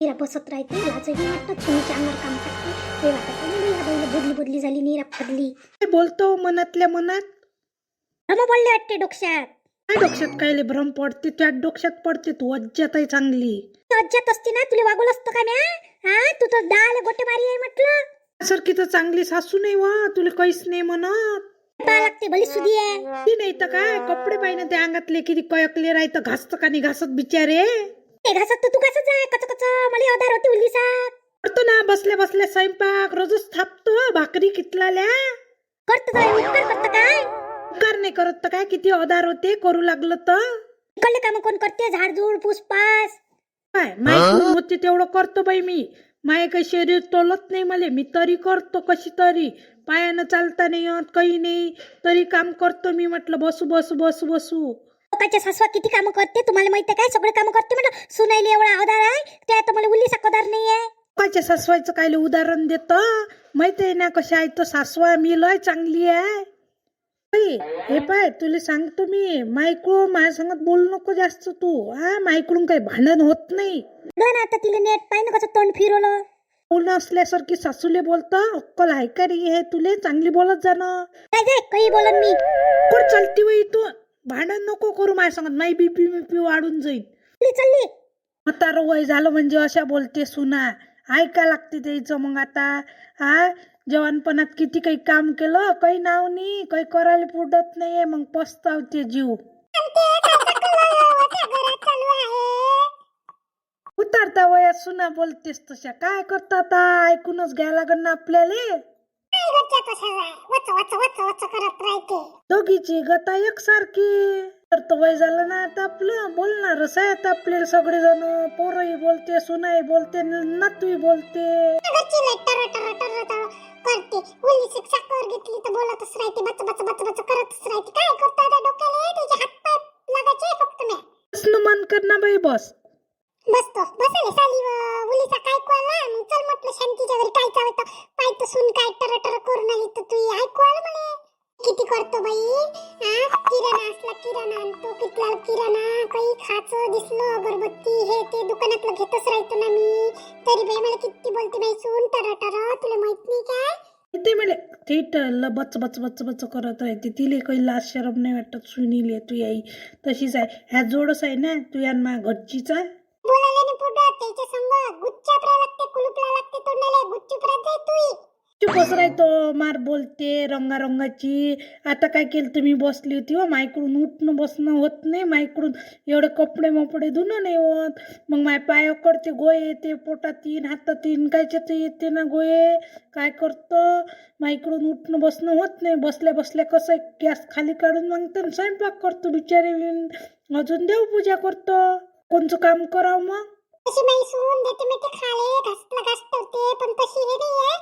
नीरा बसत राहते लाजही नाही वाटत सुनीच्या अंगावर काम टाकते ते वाटत नाही या बाईला बदली बदली झाली नीरा फदली काय बोलतो मनातल्या मनात? भ्रम पडले वाटते डोक्यात. काय डोक्यात कायले भ्रम पडते? त्या डोक्यात पडते तू अज्जात आहे चांगली. अज्जात असती ना तुला वागवलं असतं का म्या? हा तू तर डाळ गोटे मारी आहे म्हटलं. सारखी तर चांगली सासू नाही वा तुला काहीच नाही म्हणत. पाहा लागते भली सुधी आहे. ती नाही तर काय कपडे पाहिजे त्या अंगातले किती कयकले राहतं घासत का नाही घासत बिचारे. ते घासत तर तू घासत जाय कच कच मला आधार होती उल्लीसात. करतो ना बसल्या बसल्या स्वयंपाक रोजच थापतो भाकरी कितलाल्या. करत जाय उपकार करत काय? उपकार नाही करत तर काय किती आधार होते करू लागलं तर. इकडले काम कोण करते झाडझूड पुसपास. काय माहिती होते तेवढं करतो बाई मी. माय काही शरीर तोलत नाही मला मी तरी करतो कशी तरी. पायानं चालता नाही येत काही नाही तरी काम करतो मी. म्हटलं बसू बसू बसू बसू. लोकांच्या सासवा किती कामं करते तुम्हाला माहिती काय? सगळे कामं करते म्हटलं. सुनाईले एवढा आधार आहे त्या आता मला उल्लीसा कदार नाही आहे. लोकांच्या सासवायचं कायले उदाहरण देतं माहिती आहे ना कशा आहे तो सासवा मी लय चांगली आहे. हे पाय तुला सांगतो मी मायकडून माझ्या सांगत बोलू नको जास्त तू. हा मायकडून काही भांडण होत नाही. ना आता तिला नेट पाय ना कसं तोंड फिरवलं. बोलणं असल्यासारखी सासूले बोलतं अक्कल आहे का रे हे तुले? चांगली बोलत जाणं. काय जाय काही बोलन मी. कोण चालती वय तू? भांडण नको करू माझ्या सांगत. माई बीपी वाढून जाईल. चालली म्हातारं वय झालं म्हणजे अशा बोलते सुना. ऐका लागते त्याचं मग आता. हा जवानपणात किती काही काम केलं काही नाव नाही काही करायला पुरत नाहीये मग पस्तावते जीव. उतरता वयात सुना बोलतेस तशा काय करता आता ऐकूनच घ्यायला लागण ना आपल्याला. दोघीची गता एकसारखी. तर तो वय झालं ना आता आपलं बोलणारच आहे आता आपल्याला सगळे जण. पोरही बोलते सुनाही बोलते नातूही बोलते. करते उल्ली साखर घेतली तर बोलतच राहते बच बच बच बच करतच राहते. काय करता आता डोक्याला त्याचे हात पाय लागायचे फक्त मी. बस मन कर ना बाई बस. बसतो बसले साली उलीचा काय कोला मग चल म्हटलं शांतीच्या घरी काय चालतं पाय तर सुन काय टर टर करून आली तर तू ऐकू आलं मला. किती करतो बाई. किराणा असला किराणा आणतो कितला किराणा काही खायचं दिसलं अगरबत्ती हे ते दुकानातलं घेतच राहतो ना मी. तरी बाई मला किती बोलते बाई सून टर टर तुला माहित नाही काय? ते मला थेट बच बच बच बच करत राहते. तिले काही लाज शरम नाही वाटत. सुनीले तू आई तशीच आहे. ह्या जोडच आहे ना तू या मा घरचीच आहे. बोलायला नाही पुढं त्याच्या संग गुच्चापरा लागते कुलुपला लागते तोंडाला गुच्चूपरात जाय तू. चुपच राहतो मार बोलते रंगारंगाची. आता काय केलं तुम्ही बसली होती हो मायकडून उठणं बसणं होत नाही. मायकडून एवढे कपडे मपडे धुणं नाही होत. मग माय पाय करते गोये येते पोटात येईन हातात येईन कायच्यात येते ना गोये. काय करतं मायकडून उठणं बसणं होत नाही. बसल्या बसल्या कसं गॅस खाली काढून मागतं स्वयंपाक करतो बिचारे. अजून देवपूजा करतो. कोणचं काम करावं मग? तशी माई सून देते मी ते खाले घासला घासते पण तशी हे नाही आहे.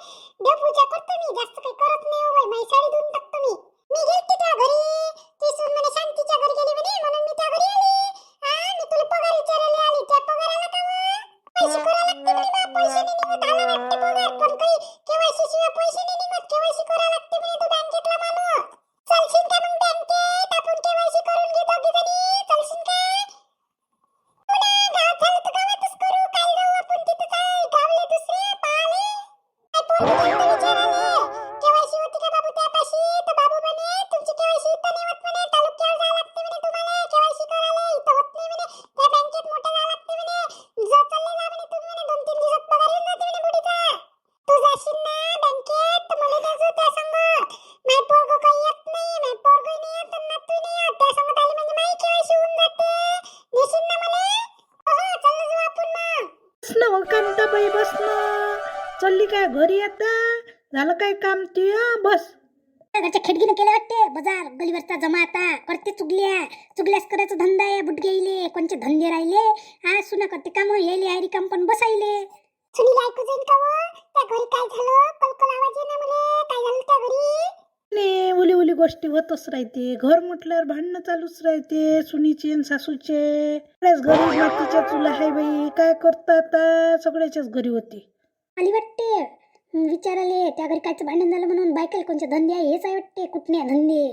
देवपूजा करतो मी जास्त काही करत नाही हो बाई. माई साडी धुवून टाकतो मी. मी गेलती त्या घरी ती सून म्हणे शांतीच्या घरी गेली म्हणे म्हणून मी त्या घरी आली. मी तुला पगार विचारायला आली त्या पगाराला का पैसे करा लागते म्हणे बा. पैसे नाही निघत आला वाटते पगार पण काही केवायसी शिवाय पैसे नाही निघत. केवायसी करा लागते म्हणे तू बँकेतला माणूस. चलशील का मग बँकेत आपण केवायसी करून घे दोघी जणी. चलशील का? बाई बस ना. चालली काय घरी आता? झालं काय काम ते बस. घरच्या खिडकीनं केलं वाटते बाजार गलीवरचा जमा आता करते चुगल्यास करायचं धंदा आहे. बुटगेईले कोणचे धंदे राहिले. सुना करते काम येले आयरी काम पण बसायले. सुनीला ऐकू जाईन का व त्या घरी काय झालं? कलकल आवाज येईना मला. काय झालं त्या घरी? उली उली गोष्टी होतच राहते. घर म्हटल्यावर भांडणं चालूच राहते सुनीचे आणि सासूचे. सगळ्याच घरी मातीच्या चुला आहे बाई. काय करता आता सगळ्याच्याच घरी होते. आली वाटते विचाराले त्या घरी कायचं भांडण झालं म्हणून. बायकाला कोणचे धंदे आहे हेच आहे वाटते. कुठने धंदे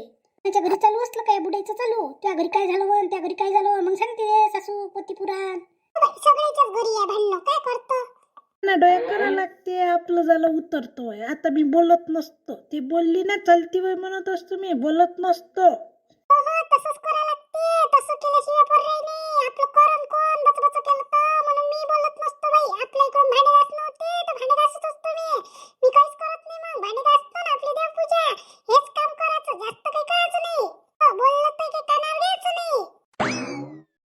त्याच्या घरी चालू असलं काय बुडायचं चालू. त्या घरी काय झालं त्या घरी काय झालं मग सांगते सासू पोती पुराण. सगळ्याच्याच घरी आहे भांडणं, काय करतो? ना डोळ्या करा लागते, आपलं झालं उतरतोय. आता मी बोलत नसतो, ती बोलली ना चलती वय म्हणत असतो, मी बोलत नसतो. हो हो, तसंच करा लागते. तसं केल्याशिवाय पर्याय नाही. आपलं करण कोण? बस